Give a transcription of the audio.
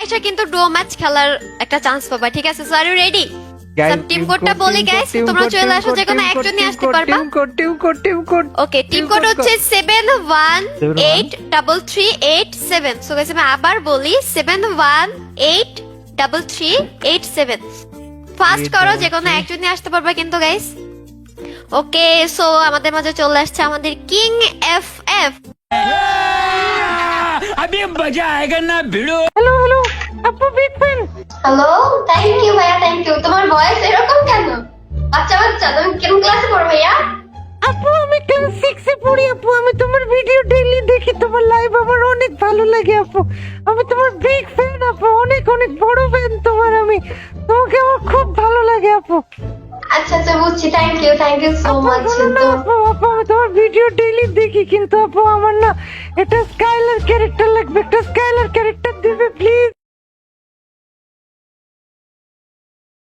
এসে কিন্তু do match খেলার একটা চান্স পাবা, ঠিক আছে? So are you ready? Team কোডটা বলি গাইস, তোমরা চলে আসো, যে কোনো একজনই আসতে পারবা। ওকে, টিম কোড হচ্ছে 71833887। সো গাইস আমি আবার বলি 71833887। ফাস্ট করো, যে কোনো একজনই আসতে পারবা কিন্তু গাইস। ওকে, সো আমাদের মাঝে চলে আসছে আমাদের কিং এফএফ। अभी मजा आएगा ना भिड़ो। হ্যালো হ্যালো আপু, big fan. Hello, thank you ভাইয়া, থ্যাংক ইউ। তোমার ভয়েস এরকম কেন? বাচ্চা বাচ্চা, তুমি কোন ক্লাসে পড়ো ভাইয়া? আপু আমি ক্লাস 6 এ পড়ি আপু। আমি তোমার ভিডিও ডেইলি দেখি, তোমার লাইভ আমার অনেক ভালো লাগে আপু। আমি তোমার বিগ ফ্যান আপু, অনেক অনেক বড় ফ্যান তোমার। আমি তোমাকে আমার খুব ভালো লাগে আপু। আচ্ছা আচ্ছা, বুঝছি। Thank you so much. আপু আমি তোমার ভিডিও ডেইলি দেখি, কিন্তু আপু আমার না এটা স্কাইলার ক্যারেক্টার লাগবে, একটা স্কাইলার ক্যারেক্টার দিবে প্লিজ